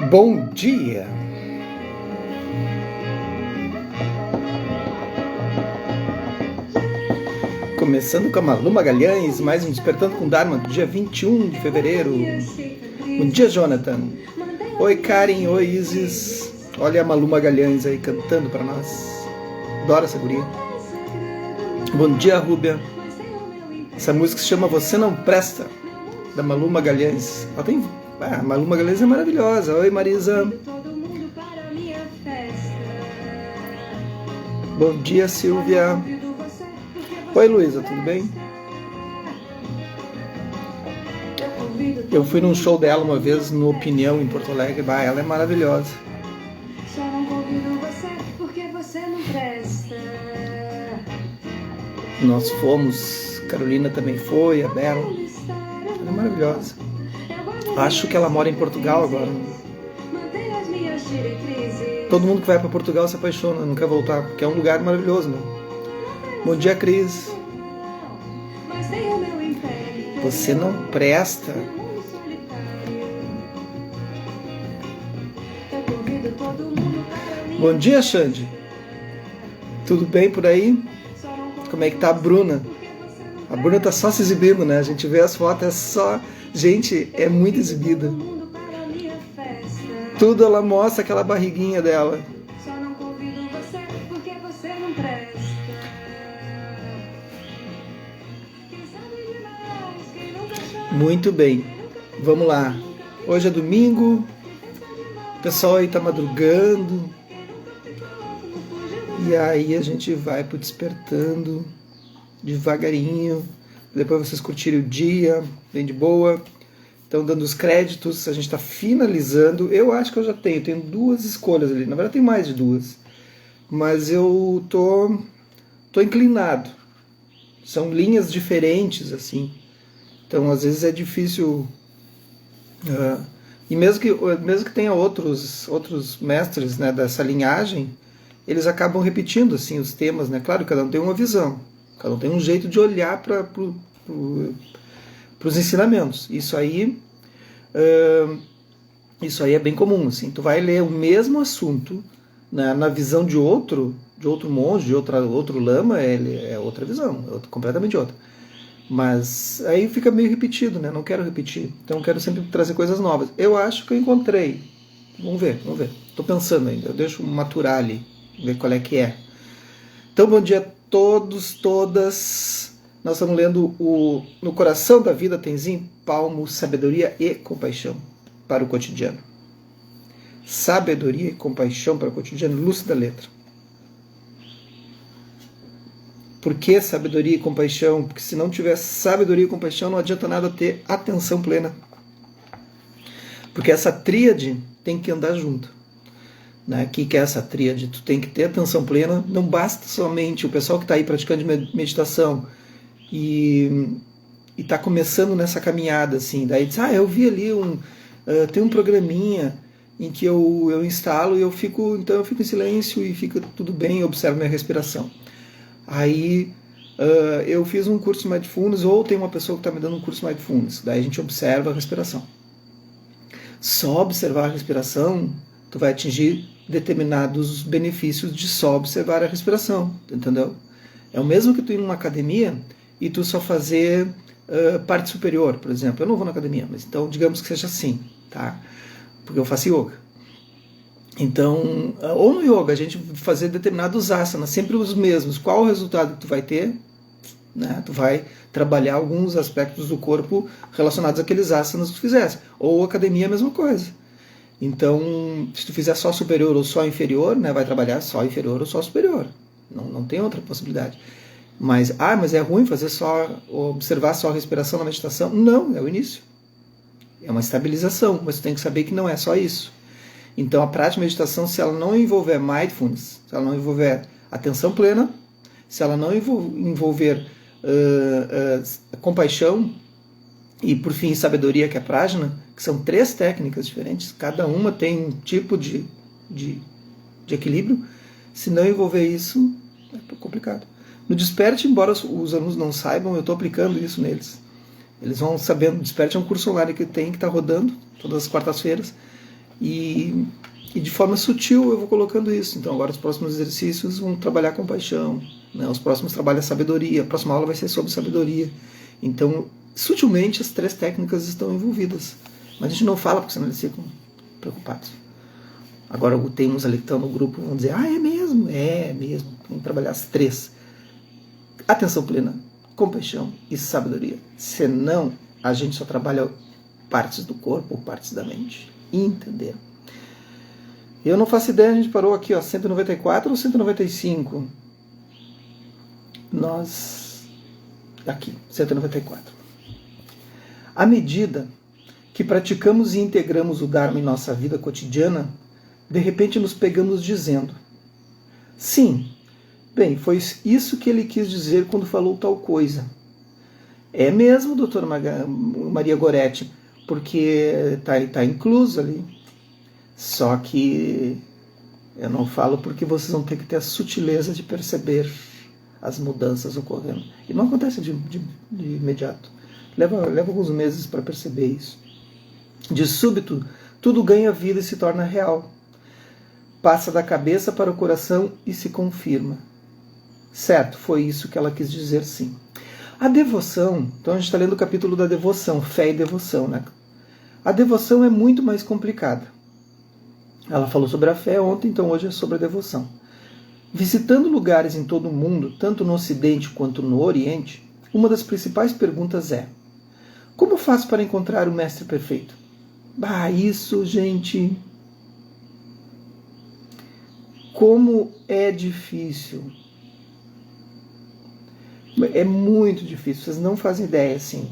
Bom dia! Começando com a Malu Magalhães, mais um Despertando com Dharma, dia 21 de fevereiro. Bom dia, Jonathan. Oi, Karen. Oi, Isis. Olha a Malu Magalhães aí cantando para nós. Adoro essa guria. Bom dia, Rúbia. Essa música se chama Você Não Presta, da Malu Magalhães. Ela tem... a Malu Magalhães é maravilhosa. Oi, Marisa. Bom dia, Silvia. Oi, Luísa, tudo bem? Eu fui num show dela uma vez no Opinião, em Porto Alegre. Bah, ela é maravilhosa. Só não convido você porque você não presta. Nós fomos, Carolina também foi, a Bela. Ela é maravilhosa. Acho que ela mora em Portugal agora. Todo mundo que vai para Portugal se apaixona, não quer voltar, porque é um lugar maravilhoso, né? Bom dia, Cris. Você não presta. Bom dia, Xande. Tudo bem por aí? Como é que tá a Bruna? A Bruna tá só se exibindo, né? A gente vê as fotos, é só... Gente, é muito exibida. Tudo ela mostra aquela barriguinha dela. Muito bem, vamos lá. Hoje é domingo, o pessoal aí tá madrugando. E aí a gente vai pro despertando devagarinho. Depois vocês curtirem o dia, bem de boa. Estão dando os créditos, a gente está finalizando. Eu acho que eu já tenho duas escolhas ali. Na verdade tem mais de duas. Mas eu tô inclinado. São linhas diferentes, assim. Então, às vezes é difícil... e mesmo que tenha outros mestres, né, dessa linhagem, eles acabam repetindo assim, os temas, né? Claro, cada um tem uma visão. Cada um tem um jeito de olhar para os ensinamentos. Isso aí é bem comum. Assim. Tu vai ler o mesmo assunto, né, na visão de outro monge, de outro lama, é outra visão, completamente outra. Mas aí fica meio repetido, né? Não quero repetir. Então eu quero sempre trazer coisas novas. Eu acho que eu encontrei. Vamos ver. Estou pensando ainda. Eu deixo maturar ali, ver qual é que é. Então, bom dia a todos, todas. Nós estamos lendo No Coração da Vida, Tenzin Palmo, Sabedoria e Compaixão para o Cotidiano. Sabedoria e Compaixão para o Cotidiano, Lúcia da Letra. Por que sabedoria e compaixão? Porque se não tiver sabedoria e compaixão, não adianta nada ter atenção plena. Porque essa tríade tem que andar junto. Né? O que é essa tríade? Tu tem que ter atenção plena. Não basta somente o pessoal que está aí praticando meditação e está começando nessa caminhada, assim. Daí diz, eu vi ali tem um programinha em que eu instalo e eu fico em silêncio e fica tudo bem, eu observo minha respiração. Aí eu fiz um curso de Mindfulness, ou tem uma pessoa que está me dando um curso de Mindfulness. Daí a gente observa a respiração. Só observar a respiração, tu vai atingir determinados benefícios de só observar a respiração, entendeu? É o mesmo que tu ir numa academia e tu só fazer parte superior, por exemplo. Eu não vou na academia, mas então digamos que seja assim, tá? Porque eu faço yoga. Então, ou no yoga, a gente fazer determinados asanas, sempre os mesmos. Qual o resultado que tu vai ter? Né? Tu vai trabalhar alguns aspectos do corpo relacionados àqueles asanas que tu fizesse. Ou academia, a mesma coisa. Então, se tu fizer só superior ou só inferior, né, vai trabalhar só inferior ou só superior. Não tem outra possibilidade. Mas é ruim fazer observar só a respiração na meditação? Não, é o início. É uma estabilização, mas tu tem que saber que não é só isso. Então, a prática de meditação, se ela não envolver mindfulness, se ela não envolver atenção plena, se ela não envolver compaixão e, por fim, sabedoria, que é a prajna, que são 3 técnicas diferentes, cada uma tem um tipo de equilíbrio. Se não envolver isso, é complicado. No Desperte, embora os alunos não saibam, eu estou aplicando isso neles. Eles vão sabendo. Desperte é um curso online que está rodando todas as quartas-feiras. E de forma sutil eu vou colocando isso. Então agora os próximos exercícios vão trabalhar compaixão, né? Os próximos trabalham a sabedoria, a próxima aula vai ser sobre sabedoria. Então, sutilmente as 3 técnicas estão envolvidas. Mas a gente não fala porque senão eles ficam preocupados. Agora tem uns ali que estão no grupo vão dizer, é mesmo? É mesmo. Vamos trabalhar as 3. Atenção plena, compaixão e sabedoria. Senão, a gente só trabalha partes do corpo ou partes da mente. Entenderam? Eu não faço ideia, a gente parou aqui, 194 ou 195? Aqui, 194. À medida que praticamos e integramos o Dharma em nossa vida cotidiana, de repente nos pegamos dizendo, sim, bem, foi isso que ele quis dizer quando falou tal coisa. É mesmo, doutora Maria Goretti, porque está incluso ali. Só que eu não falo porque vocês vão ter que ter a sutileza de perceber as mudanças ocorrendo. E não acontece de imediato. Leva alguns meses para perceber isso. De súbito, tudo ganha vida e se torna real. Passa da cabeça para o coração e se confirma. Certo, foi isso que ela quis dizer, sim. A devoção, então a gente está lendo o capítulo da devoção, fé e devoção, né? A devoção é muito mais complicada. Ela falou sobre a fé ontem, então hoje é sobre a devoção. Visitando lugares em todo o mundo, tanto no Ocidente quanto no Oriente, uma das principais perguntas é: como faço para encontrar o Mestre Perfeito? Isso, gente... Como é difícil. É muito difícil. Vocês não fazem ideia, assim,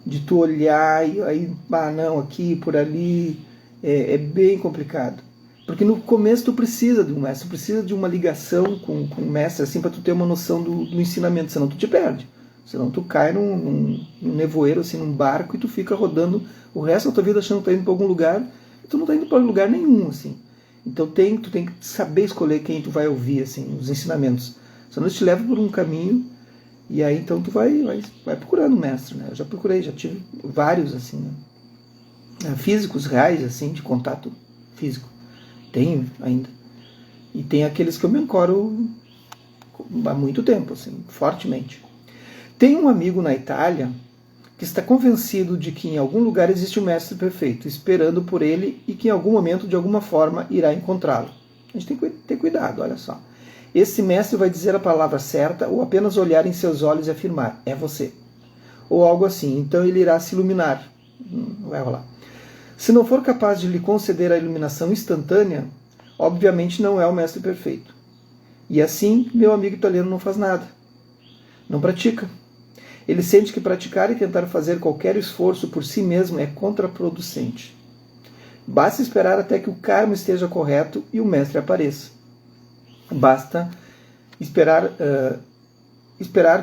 de tu olhar e aí, não, aqui, por ali... É bem complicado. Porque no começo tu precisa de um mestre, tu precisa de uma ligação com o mestre, assim, para tu ter uma noção do ensinamento, senão tu te perde. Senão tu cai num nevoeiro, assim, num barco, e tu fica rodando o resto da tua vida achando que tu tá indo para algum lugar, e tu não tá indo para lugar nenhum, assim. Então tu tem que saber escolher quem tu vai ouvir, assim, os ensinamentos. Senão eles te levam por um caminho, e aí então tu vai procurando o mestre, né? Eu já procurei, já tive vários, assim, né? Físicos reais, assim, de contato físico. Tenho ainda. E tem aqueles que eu me ancoro há muito tempo, assim, fortemente. Tem um amigo na Itália que está convencido de que em algum lugar existe um mestre perfeito, esperando por ele e que em algum momento, de alguma forma, irá encontrá-lo. A gente tem que ter cuidado, olha só. Esse mestre vai dizer a palavra certa ou apenas olhar em seus olhos e afirmar, é você. Ou algo assim, então ele irá se iluminar. Não vai rolar. Se não for capaz de lhe conceder a iluminação instantânea, obviamente não é o mestre perfeito. E assim, meu amigo italiano não faz nada. Não pratica. Ele sente que praticar e tentar fazer qualquer esforço por si mesmo é contraproducente. Basta esperar até que o karma esteja correto e o mestre apareça. Basta esperar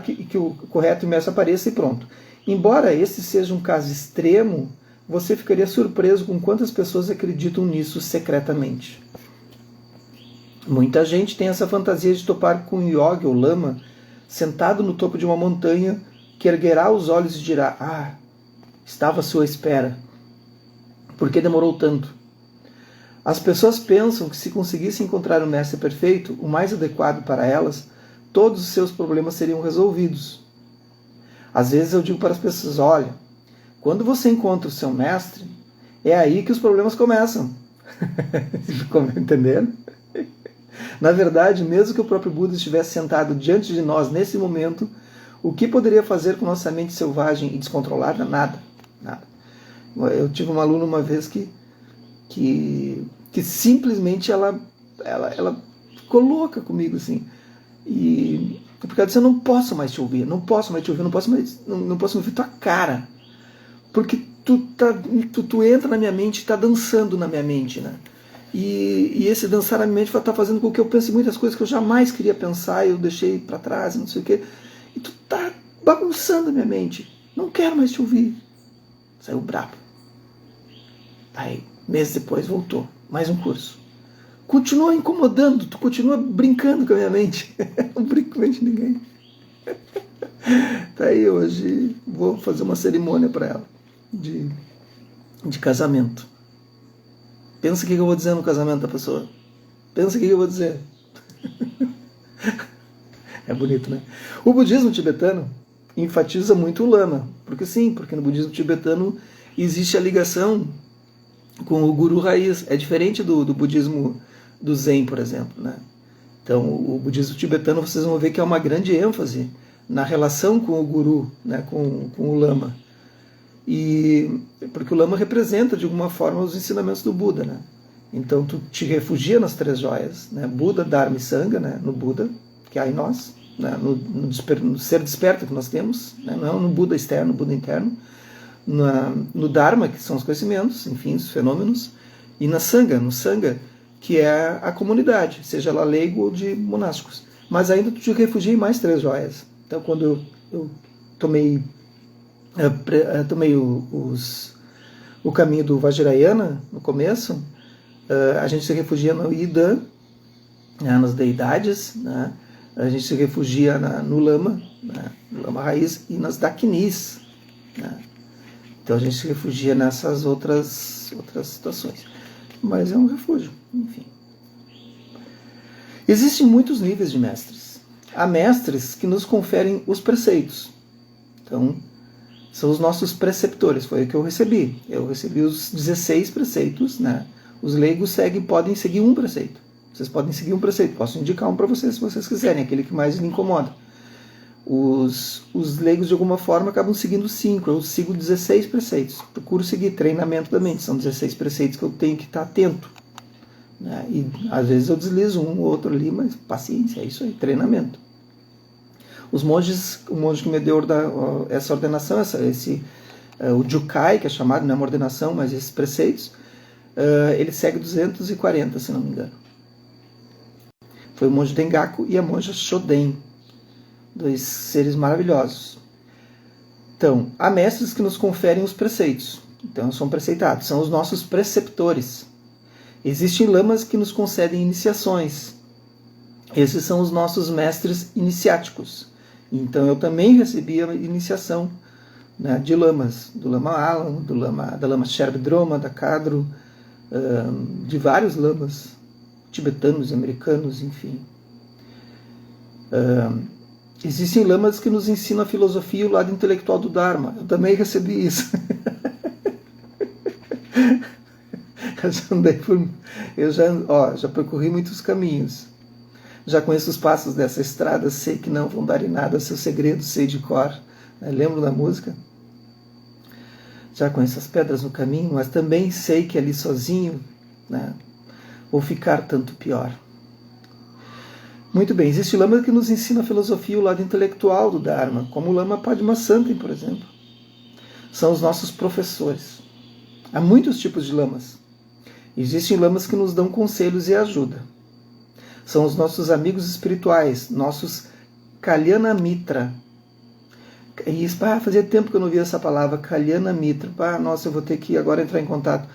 que o correto e o mestre apareça e pronto. Embora esse seja um caso extremo, você ficaria surpreso com quantas pessoas acreditam nisso secretamente. Muita gente tem essa fantasia de topar com um yogi ou lama sentado no topo de uma montanha que erguerá os olhos e dirá: estava à sua espera. Por que demorou tanto? As pessoas pensam que se conseguisse encontrar o mestre perfeito, o mais adequado para elas, todos os seus problemas seriam resolvidos. Às vezes eu digo para as pessoas, olha, quando você encontra o seu mestre, é aí que os problemas começam. Ficou entendendo? Na verdade, mesmo que o próprio Buda estivesse sentado diante de nós nesse momento, o que poderia fazer com nossa mente selvagem e descontrolada? Nada. Nada. Eu tive uma aluna uma vez que simplesmente ela ficou louca comigo, assim. E porque ela disse, eu não posso mais te ouvir, não posso mais ouvir tua cara. Porque tu entra na minha mente, está dançando na minha mente, né? E esse dançar na minha mente está fazendo com que eu pense muitas coisas que eu jamais queria pensar e eu deixei para trás, não sei o quê. E tu tá bagunçando a minha mente. Não quero mais te ouvir. Saiu brabo. Aí, meses depois, voltou. Mais um curso. Continua incomodando, tu continua brincando com a minha mente. Não brinco com a mente de ninguém. Tá aí, hoje vou fazer uma cerimônia para ela de casamento. Pensa o que eu vou dizer no casamento da pessoa. Pensa o que eu vou dizer. É bonito, né? O budismo tibetano enfatiza muito o lama. Porque sim, porque no budismo tibetano existe a ligação com o guru raiz. É diferente do budismo do Zen, por exemplo, né? Então, o budismo tibetano, vocês vão ver que há uma grande ênfase na relação com o guru, né? com o lama. E porque o lama representa, de alguma forma, os ensinamentos do Buda, né? Então, tu te refugia nas 3 joias, né? Buda, Dharma e Sangha, né? No Buda, que há em nós, né? no ser desperto que nós temos, né? Não no Buda externo, no Buda interno, no Dharma, que são os conhecimentos, enfim, os fenômenos, e na Sangha, no Sangha, que é a comunidade, seja ela leigo ou de monásticos. Mas ainda tu te refugia em mais 3 joias. Então, quando eu tomei o caminho do Vajrayana, no começo, a gente se refugia no Ida, né, nas deidades, né? A gente se refugia no Lama, né, no Lama raiz, e nas Dakinis, né? Então a gente se refugia nessas outras situações. Mas é um refúgio, enfim. Existem muitos níveis de mestres. Há mestres que nos conferem os preceitos. Então, são os nossos preceptores, foi o que eu recebi. Eu recebi os 16 preceitos, né? Os leigos podem seguir um preceito. Vocês podem seguir um preceito, posso indicar um para vocês se vocês quiserem, aquele que mais lhe incomoda. Os leigos, de alguma forma, acabam seguindo 5, eu sigo 16 preceitos. Procuro seguir treinamento da mente, são 16 preceitos que eu tenho que estar atento, né? E às vezes eu deslizo um ou outro ali, mas paciência, é isso aí, treinamento. Os monges, o monge que me deu essa ordenação, o Jukai, que é chamado, não é uma ordenação, mas esses preceitos, ele segue 240, se não me engano. Foi o monge Dengaku e a monja Shoden, 2 seres maravilhosos. Então, há mestres que nos conferem os preceitos, então são preceitados, são os nossos preceptores. Existem lamas que nos concedem iniciações, esses são os nossos mestres iniciáticos. Então eu também recebi a iniciação, né, de lamas, do Lama Alan, da Lama Sherbdroma, da Kadru, de vários lamas, tibetanos, americanos, enfim. Existem lamas que nos ensinam a filosofia e o lado intelectual do Dharma. Eu também recebi isso. Eu já percorri muitos caminhos. Já conheço os passos dessa estrada, sei que não vão dar em nada, seus segredos sei de cor. Lembro da música? Já conheço as pedras no caminho, mas também sei que ali sozinho, né, vou ficar tanto pior. Muito bem, existe lama que nos ensina a filosofia e o lado intelectual do Dharma, como o Lama Padmasambhava, por exemplo. São os nossos professores. Há muitos tipos de lamas. Existem lamas que nos dão conselhos e ajuda. São os nossos amigos espirituais, nossos Kalyana Mitra. E fazia tempo que eu não via essa palavra, Kalyana Mitra. Nossa, eu vou ter que agora entrar em contato.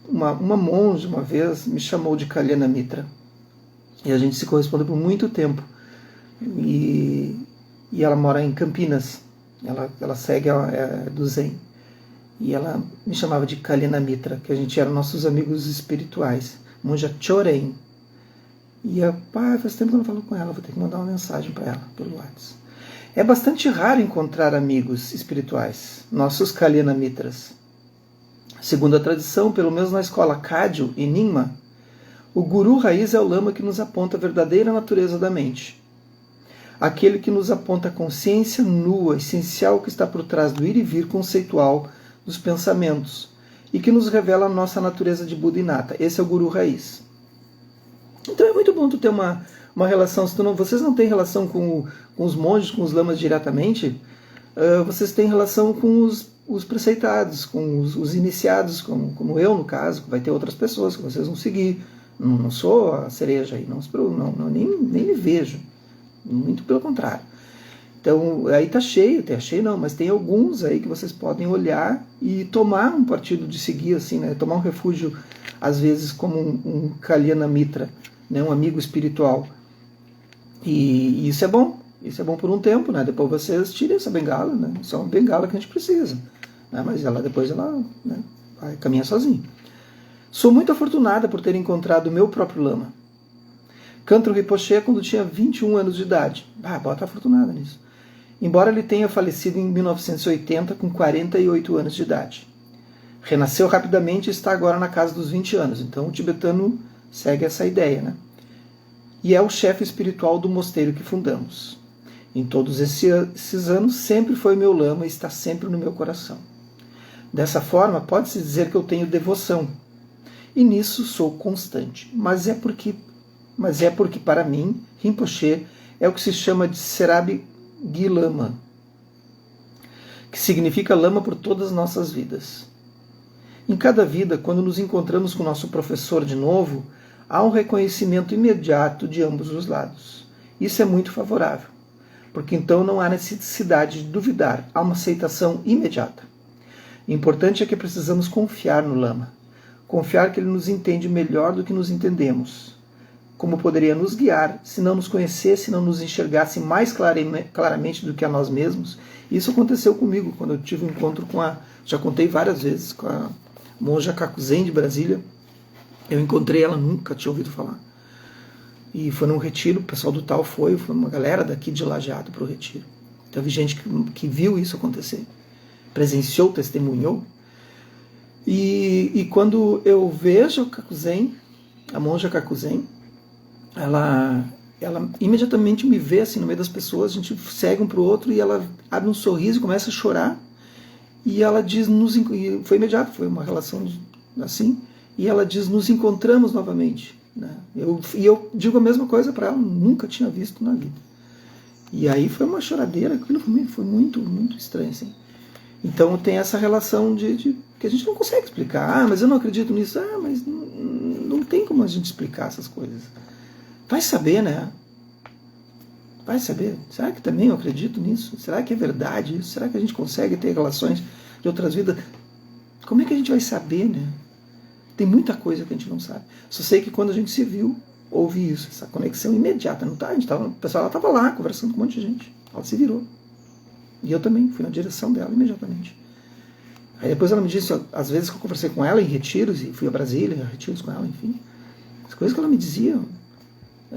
Uma monja, uma vez, me chamou de Kalyana Mitra. E a gente se correspondeu por muito tempo. E ela mora em Campinas. Ela segue do Zen. E ela me chamava de Kalyana Mitra, que a gente era nossos amigos espirituais. Monja Choren. E faz tempo que eu não falo com ela, vou ter que mandar uma mensagem para ela pelo WhatsApp. É bastante raro encontrar amigos espirituais, nossos Kalyana Mitras. Segundo a tradição, pelo menos na escola Kagyu e Nyingma, o guru raiz é o lama que nos aponta a verdadeira natureza da mente. Aquele que nos aponta a consciência nua, essencial que está por trás do ir e vir conceitual dos pensamentos e que nos revela a nossa natureza de Buda inata. Esse é o guru raiz. Então é muito bom tu ter uma relação. Se vocês não têm relação com os monges, com os lamas diretamente, vocês têm relação com os preceitados, com os iniciados, como eu, no caso, vai ter outras pessoas que vocês vão seguir. Não sou a cereja aí, nem me vejo. Muito pelo contrário. Então, aí tá cheio não, mas tem alguns aí que vocês podem olhar e tomar um partido de seguir, assim, né? Tomar um refúgio, às vezes, como um Kalyana Mitra, né? Um amigo espiritual. E isso é bom por um tempo, né? Depois vocês tirem essa bengala, né? Isso é uma bengala que a gente precisa, né? Mas depois ela, né, vai caminhar sozinha. Sou muito afortunada por ter encontrado o meu próprio Lama. Kantro Rinpoche quando tinha 21 anos de idade. Bota afortunada nisso. Embora ele tenha falecido em 1980 com 48 anos de idade. Renasceu rapidamente e está agora na casa dos 20 anos. Então o tibetano segue essa ideia, né? E é o chefe espiritual do mosteiro que fundamos. Em todos esses anos, sempre foi meu lama e está sempre no meu coração. Dessa forma, pode-se dizer que eu tenho devoção. E nisso sou constante. Mas é porque para mim, Rinpoche é o que se chama de Serabi Gilama, que significa lama por todas as nossas vidas. Em cada vida, quando nos encontramos com o nosso professor de novo, há um reconhecimento imediato de ambos os lados. Isso é muito favorável, porque então não há necessidade de duvidar, há uma aceitação imediata. O importante é que precisamos confiar no Lama, confiar que ele nos entende melhor do que nos entendemos. Como poderia nos guiar se não nos conhecesse, não nos enxergasse mais claramente do que a nós mesmos? Isso aconteceu comigo quando eu tive um encontro já contei várias vezes, com a monja Kakuzen de Brasília. Eu encontrei ela, nunca tinha ouvido falar. E foi num retiro, o pessoal do tal foi uma galera daqui de Lajeado para o retiro. Teve gente que viu isso acontecer, presenciou, testemunhou. E quando eu vejo a Kakuzen, a monja Kakuzen, ela imediatamente me vê assim no meio das pessoas, a gente segue um para o outro e ela abre um sorriso e começa a chorar. E ela diz, foi imediato, foi uma relação assim, e ela diz, nos encontramos novamente. Né? E eu digo a mesma coisa para ela, nunca tinha visto na vida. E aí foi uma choradeira, aquilo foi muito, muito estranho. Assim. Então tem essa relação de que a gente não consegue explicar. Mas eu não acredito nisso. Mas não tem como a gente explicar essas coisas. Vai saber, né? Vai saber. Será que também eu acredito nisso? Será que é verdade isso? Será que a gente consegue ter relações de outras vidas? Como é que a gente vai saber, né? Tem muita coisa que a gente não sabe. Só sei que quando a gente se viu, houve isso, essa conexão imediata. Não tá? O pessoal estava lá conversando com um monte de gente. Ela se virou. E eu também fui na direção dela imediatamente. Aí depois ela me disse, às vezes que eu conversei com ela em retiros, e fui a Brasília, em retiros com ela, enfim. As coisas que ela me dizia,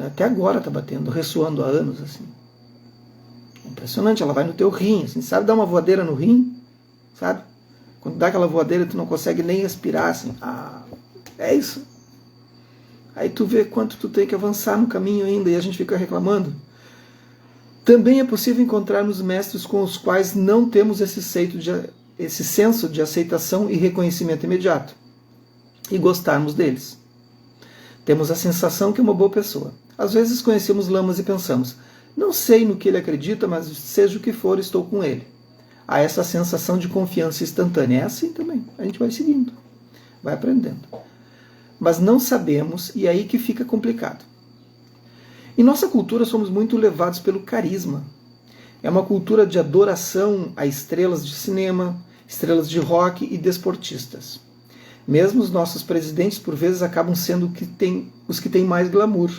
até agora está batendo, ressoando há anos, assim. É impressionante, ela vai no teu rim, assim, sabe dar uma voadeira no rim? Sabe? Quando dá aquela voadeira, tu não consegue nem respirar, assim. É isso. Aí tu vê quanto tu tem que avançar no caminho ainda, e a gente fica reclamando. Também é possível encontrarmos mestres com os quais não temos esse senso de aceitação e reconhecimento imediato, e gostarmos deles. Temos a sensação que é uma boa pessoa. Às vezes conhecemos lamas e pensamos, não sei no que ele acredita, mas seja o que for, estou com ele. Há essa sensação de confiança instantânea. É assim também. A gente vai seguindo, vai aprendendo. Mas não sabemos, e é aí que fica complicado. Em nossa cultura somos muito levados pelo carisma. É uma cultura de adoração a estrelas de cinema, estrelas de rock e desportistas. Mesmo os nossos presidentes, por vezes, acabam sendo os que têm mais glamour.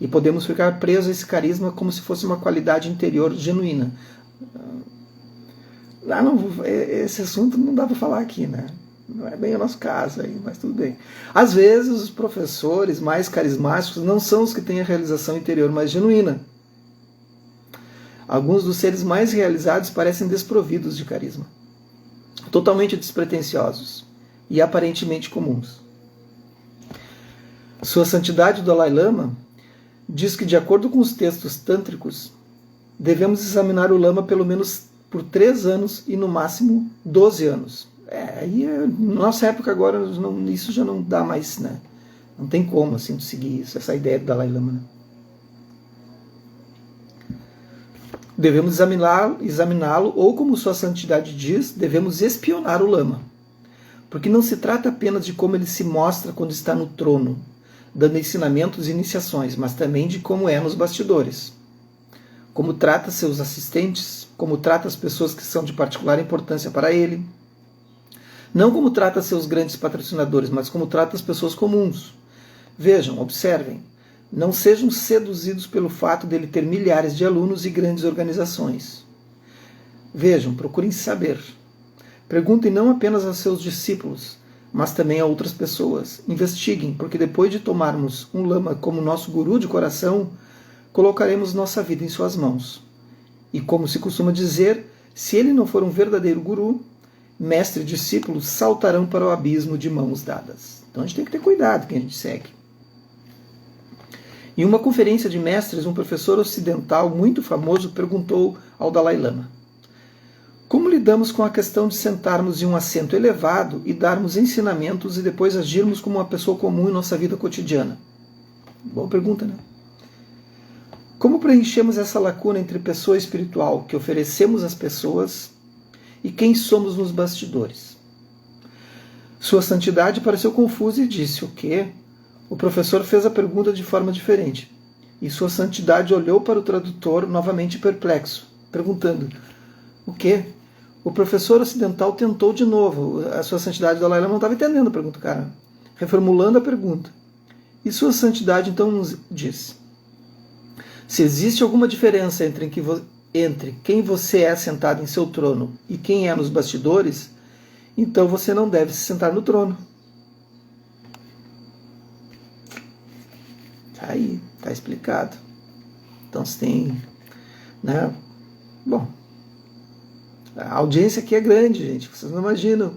E podemos ficar presos a esse carisma como se fosse uma qualidade interior genuína. Esse assunto não dá para falar aqui, né? Não é bem o nosso caso aí, mas tudo bem. Às vezes, os professores mais carismáticos não são os que têm a realização interior mais genuína. Alguns dos seres mais realizados parecem desprovidos de carisma, totalmente despretensiosos e aparentemente comuns. Sua Santidade o Dalai Lama diz que, de acordo com os textos tântricos, devemos examinar o Lama pelo menos por 3 anos e no máximo 12 anos. Na nossa época agora isso já não dá mais, né? Não tem como assim seguir isso, essa ideia do Dalai Lama. Né? Devemos examiná-lo, ou como Sua Santidade diz, devemos espionar o Lama. Porque não se trata apenas de como ele se mostra quando está no trono, dando ensinamentos e iniciações, mas também de como é nos bastidores. Como trata seus assistentes, como trata as pessoas que são de particular importância para ele. Não como trata seus grandes patrocinadores, mas como trata as pessoas comuns. Vejam, observem. Não sejam seduzidos pelo fato dele ter milhares de alunos e grandes organizações. Vejam, procurem saber. Perguntem não apenas aos seus discípulos, mas também a outras pessoas. Investiguem, porque depois de tomarmos um lama como nosso guru de coração, colocaremos nossa vida em suas mãos. E como se costuma dizer, se ele não for um verdadeiro guru, mestre e discípulos saltarão para o abismo de mãos dadas. Então a gente tem que ter cuidado quem a gente segue. Em uma conferência de mestres, um professor ocidental muito famoso perguntou ao Dalai Lama: como lidamos com a questão de sentarmos em um assento elevado e darmos ensinamentos e depois agirmos como uma pessoa comum em nossa vida cotidiana? Boa pergunta, né? Como preenchemos essa lacuna entre pessoa espiritual que oferecemos às pessoas e quem somos nos bastidores? Sua Santidade pareceu confusa e disse: o quê? O professor fez a pergunta de forma diferente. E Sua Santidade olhou para o tradutor novamente perplexo, perguntando: o quê? O professor ocidental tentou de novo. A Sua Santidade Dalai Lama não estava entendendo a pergunta do cara. Reformulando a pergunta. E Sua Santidade então nos disse: se existe alguma diferença entre quem você é sentado em seu trono e quem é nos bastidores, então você não deve se sentar no trono. Tá aí, tá explicado. Então você tem, né? Bom, a audiência aqui é grande, gente, vocês não imaginam.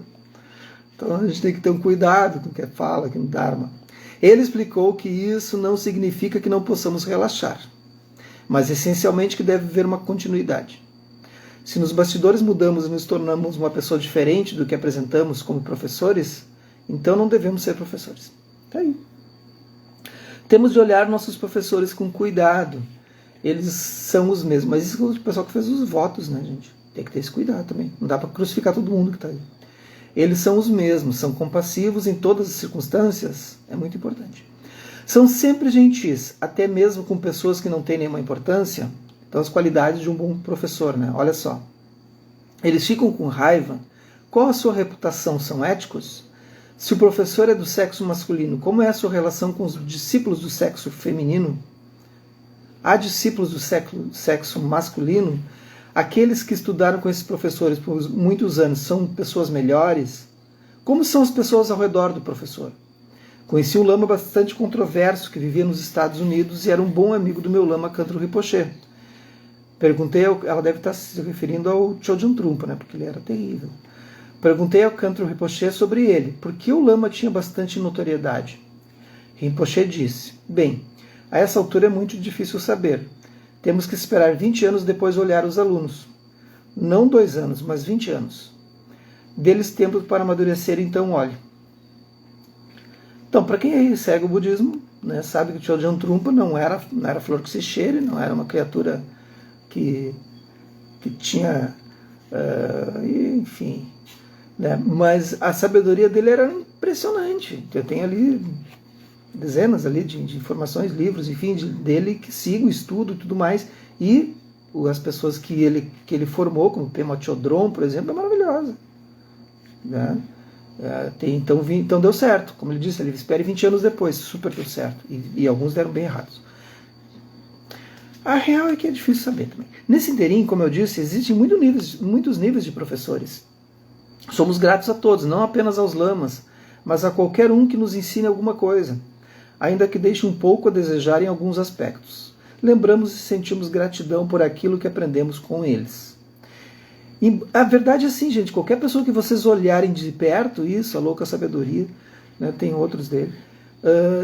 Então a gente tem que ter um cuidado com o que fala, com o Dharma. Ele explicou que isso não significa que não possamos relaxar, mas essencialmente que deve haver uma continuidade. Se nos bastidores mudamos e nos tornamos uma pessoa diferente do que apresentamos como professores, então não devemos ser professores. Tá aí. Temos de olhar nossos professores com cuidado. Eles são os mesmos. Mas isso é o pessoal que fez os votos, né, gente? Tem que ter esse cuidado também. Não dá para crucificar todo mundo que está aí. Eles são os mesmos, são compassivos em todas as circunstâncias. É muito importante. São sempre gentis, até mesmo com pessoas que não têm nenhuma importância. Então, as qualidades de um bom professor, né? Olha só. Eles ficam com raiva. Qual a sua reputação? São éticos? Se o professor é do sexo masculino, como é a sua relação com os discípulos do sexo feminino? Há discípulos do sexo masculino? Aqueles que estudaram com esses professores por muitos anos são pessoas melhores? Como são as pessoas ao redor do professor? Conheci um lama bastante controverso que vivia nos Estados Unidos e era um bom amigo do meu lama Kantro Rinpoche. Perguntei, ela deve estar se referindo ao Chogyam Trungpa, né, porque ele era terrível. Perguntei ao Kantro Rinpoche sobre ele, porque o lama tinha bastante notoriedade. Rinpoche disse: bem, a essa altura é muito difícil saber. Temos que esperar 20 anos depois olhar os alunos. Não 2 anos, mas 20 anos. Deles tempo para amadurecer, então olhe. Então, para quem segue o budismo, né, sabe que o Chogyam Trungpa não era flor que se cheire, não era uma criatura que tinha, enfim, né, mas a sabedoria dele era impressionante. Eu tenho ali dezenas ali de informações, livros, enfim, dele que sigo, estudo e tudo mais, e as pessoas que ele formou, como Pema Chodron, por exemplo, é maravilhosa, né? Então deu certo, como ele disse, ele espere 20 anos depois, super deu certo, e alguns deram bem errados. A real é que é difícil saber também. Nesse interim, como eu disse, existem muitos níveis de professores. Somos gratos a todos, não apenas aos lamas, mas a qualquer um que nos ensine alguma coisa, ainda que deixe um pouco a desejar em alguns aspectos. Lembramos e sentimos gratidão por aquilo que aprendemos com eles. E a verdade é assim, gente, qualquer pessoa que vocês olharem de perto, isso, a louca sabedoria, né, tem outros dele,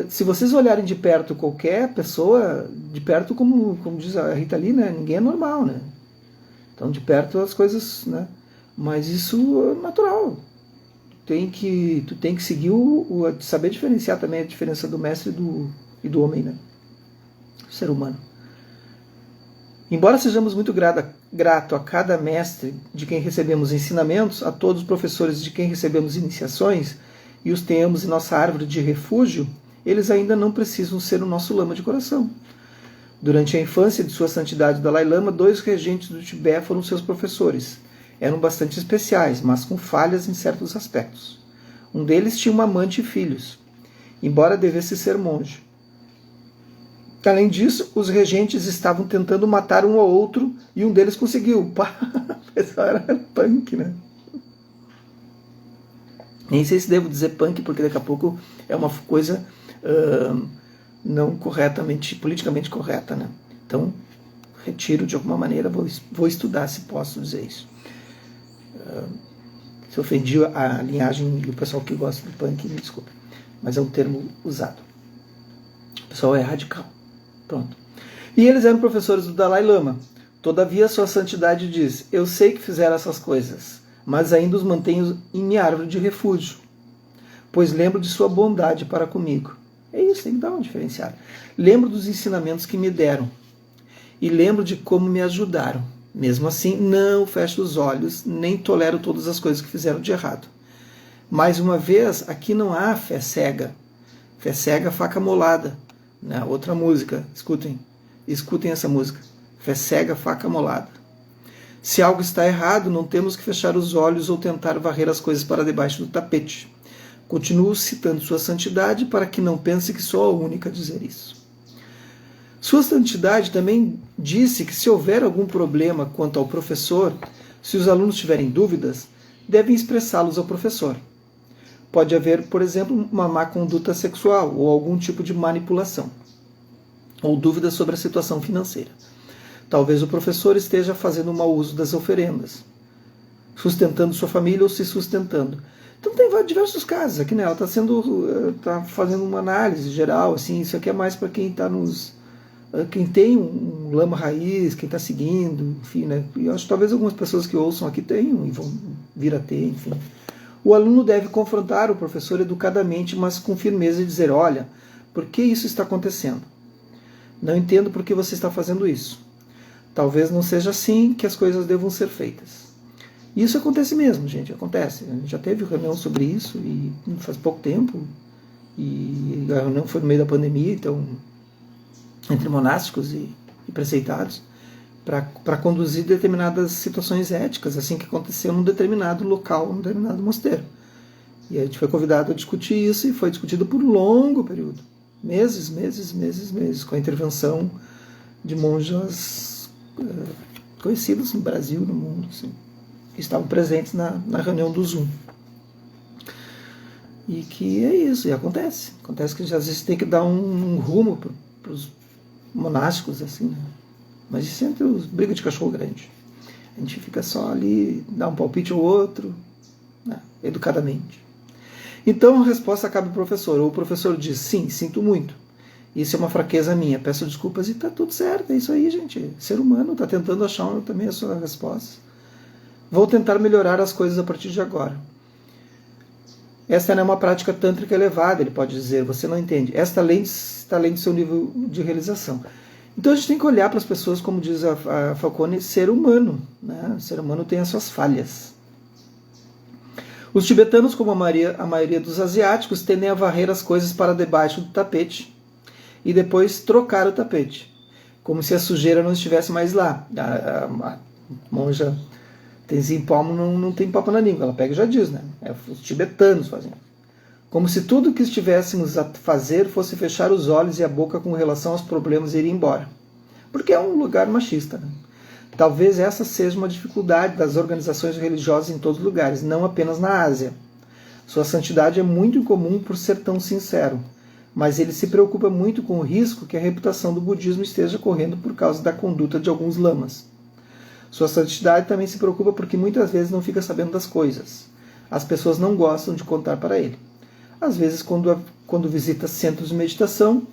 se vocês olharem de perto qualquer pessoa, de perto, como diz a Rita Lee, né, ninguém é normal, né? Então, de perto as coisas, né? Mas isso é natural. Tu tem que seguir saber diferenciar também a diferença do mestre e do homem, né? O ser humano. Embora sejamos muito grato a cada mestre de quem recebemos ensinamentos, a todos os professores de quem recebemos iniciações e os tenhamos em nossa árvore de refúgio, eles ainda não precisam ser o nosso lama de coração. Durante a infância de Sua Santidade Dalai Lama, 2 regentes do Tibete foram seus professores. Eram bastante especiais, mas com falhas em certos aspectos. Um deles tinha uma amante e filhos, embora devesse ser monge. Além disso, os regentes estavam tentando matar um ao outro e um deles conseguiu. O pessoal era punk, né? Nem sei se devo dizer punk, porque daqui a pouco é uma coisa não corretamente, politicamente correta, né? Então, retiro de alguma maneira, vou estudar se posso dizer isso. Se ofendi a linhagem do pessoal que gosta do punk, me desculpe, mas é um termo usado. O pessoal é radical. Pronto. E eles eram professores do Dalai Lama. Todavia, sua santidade diz: eu sei que fizeram essas coisas, mas ainda os mantenho em minha árvore de refúgio, pois lembro de sua bondade para comigo. É isso, tem que dar um diferenciado. Lembro dos ensinamentos que me deram e lembro de como me ajudaram. Mesmo assim, não fecho os olhos, nem tolero todas as coisas que fizeram de errado. Mais uma vez, aqui não há fé cega. Fé cega, faca molada. Né? Outra música, escutem essa música. Fé cega, faca molada. Se algo está errado, não temos que fechar os olhos ou tentar varrer as coisas para debaixo do tapete. Continuo citando sua santidade para que não pense que sou a única a dizer isso. Sua santidade também disse que se houver algum problema quanto ao professor, se os alunos tiverem dúvidas, devem expressá-los ao professor. Pode haver, por exemplo, uma má conduta sexual ou algum tipo de manipulação, ou dúvidas sobre a situação financeira. Talvez o professor esteja fazendo mau uso das oferendas, sustentando sua família ou se sustentando. Então tem diversos casos aqui, né? Ela está fazendo uma análise geral, assim, isso aqui é mais para quem está quem tem um lama raiz, quem está seguindo, enfim, né? E eu acho que talvez algumas pessoas que ouçam aqui tenham e vão vir a ter, enfim. O aluno deve confrontar o professor educadamente, mas com firmeza e dizer: olha, por que isso está acontecendo? Não entendo por que você está fazendo isso. Talvez não seja assim que as coisas devam ser feitas. Isso acontece mesmo, gente, acontece. A gente já teve reunião sobre isso e faz pouco tempo, e a reunião foi no meio da pandemia, então, entre monásticos e preceitados, para conduzir determinadas situações éticas, assim que aconteceu num determinado local, num determinado mosteiro. E a gente foi convidado a discutir isso e foi discutido por um longo período, meses, com a intervenção de monjas conhecidas no Brasil, no mundo, assim, que estavam presentes na reunião do Zoom. E que é isso, e acontece que às vezes tem que dar um rumo para os monásticos, assim, né? Mas sempre os brigas de cachorro grande. A gente fica só ali, dá um palpite ou outro, né, educadamente. Então a resposta cabe ao professor, ou o professor diz: sim, sinto muito, isso é uma fraqueza minha, peço desculpas, e está tudo certo, é isso aí, gente. Ser humano está tentando achar também a sua resposta. Vou tentar melhorar as coisas a partir de agora. Esta não é uma prática tântrica elevada, ele pode dizer, você não entende. Esta está além do seu nível de realização. Então a gente tem que olhar para as pessoas, como diz a Falcone, ser humano, né? O ser humano tem as suas falhas. Os tibetanos, como a maioria dos asiáticos, tendem a varrer as coisas para debaixo do tapete e depois trocar o tapete, como se a sujeira não estivesse mais lá. A monja Tenzin Palmo não tem papo na língua, ela pega e já diz, né? Os tibetanos fazem. Como se tudo o que estivéssemos a fazer fosse fechar os olhos e a boca com relação aos problemas e ir embora. Porque é um lugar machista, né? Talvez essa seja uma dificuldade das organizações religiosas em todos os lugares, não apenas na Ásia. Sua santidade é muito incomum por ser tão sincero, mas ele se preocupa muito com o risco que a reputação do budismo esteja correndo por causa da conduta de alguns lamas. Sua santidade também se preocupa porque muitas vezes não fica sabendo das coisas. As pessoas não gostam de contar para ele. Às vezes, quando visita centros de meditação,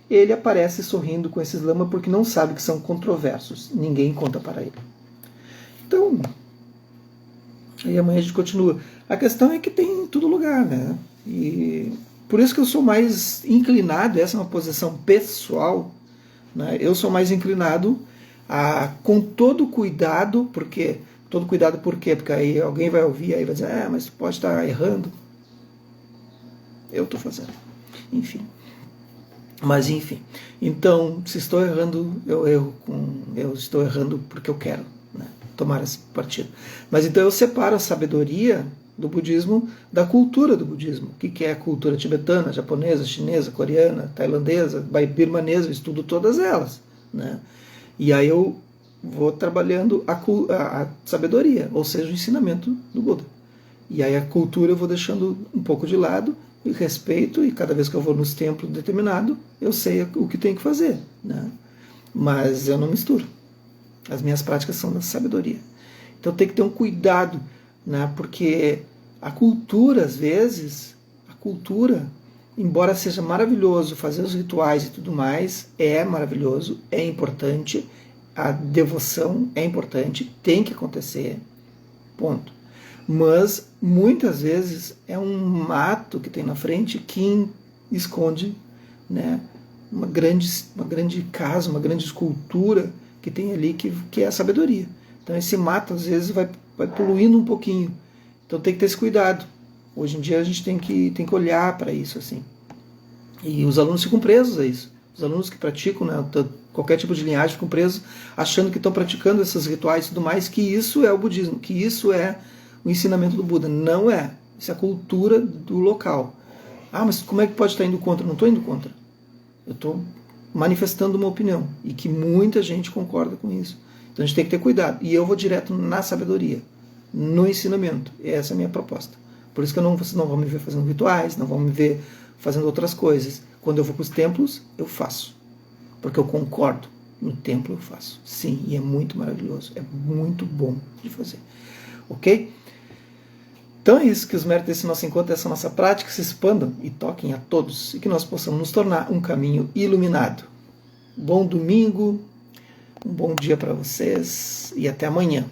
ele aparece sorrindo com esses lamas porque não sabe que são controversos. Ninguém conta para ele. Então, aí amanhã a gente continua. A questão é que tem em todo lugar, né? E por isso que eu sou mais inclinado, essa é uma posição pessoal, né? Eu sou mais inclinado com todo cuidado, porque todo cuidado por quê? Porque aí alguém vai ouvir aí vai dizer, mas tu pode estar errando. Eu estou fazendo. Enfim. Mas enfim. Então, se estou errando, eu estou errando porque eu quero, né, tomar esse partido. Mas então eu separo a sabedoria do budismo da cultura do budismo. O que é a cultura tibetana, japonesa, chinesa, coreana, tailandesa, birmanesa, eu estudo todas elas, né? E aí eu vou trabalhando a sabedoria, ou seja, o ensinamento do Buda. E aí a cultura eu vou deixando um pouco de lado, e respeito, e cada vez que eu vou nos templos determinado, eu sei o que tenho que fazer, né? Mas eu não misturo. As minhas práticas são da sabedoria. Então tem que ter um cuidado, né? Porque a cultura, às vezes, embora seja maravilhoso fazer os rituais e tudo mais, é maravilhoso, é importante, a devoção é importante, tem que acontecer, ponto. Mas muitas vezes é um mato que tem na frente que esconde, né, uma grande casa, uma grande escultura que tem ali que é a sabedoria. Então esse mato às vezes vai poluindo um pouquinho. Então tem que ter esse cuidado. Hoje em dia a gente tem que olhar para isso assim. E os alunos ficam presos a isso. Os alunos que praticam, né, qualquer tipo de linhagem ficam presos achando que estão praticando esses rituais e tudo mais, que isso é o budismo, que isso é o ensinamento do Buda. Não é. Isso é a cultura do local. Ah, mas como é que pode estar indo contra? Não estou indo contra. Eu estou manifestando uma opinião. E que muita gente concorda com isso. Então a gente tem que ter cuidado. E eu vou direto na sabedoria, no ensinamento. Essa é a minha proposta. Por isso que vocês não vão me ver fazendo rituais, não vão me ver fazendo outras coisas. Quando eu vou para os templos, eu faço. Porque eu concordo. No templo eu faço. Sim, e é muito maravilhoso. É muito bom de fazer. Ok? Então é isso, que os méritos desse nosso encontro, dessa nossa prática, se expandam e toquem a todos, e que nós possamos nos tornar um caminho iluminado. Bom domingo, um bom dia para vocês, e até amanhã.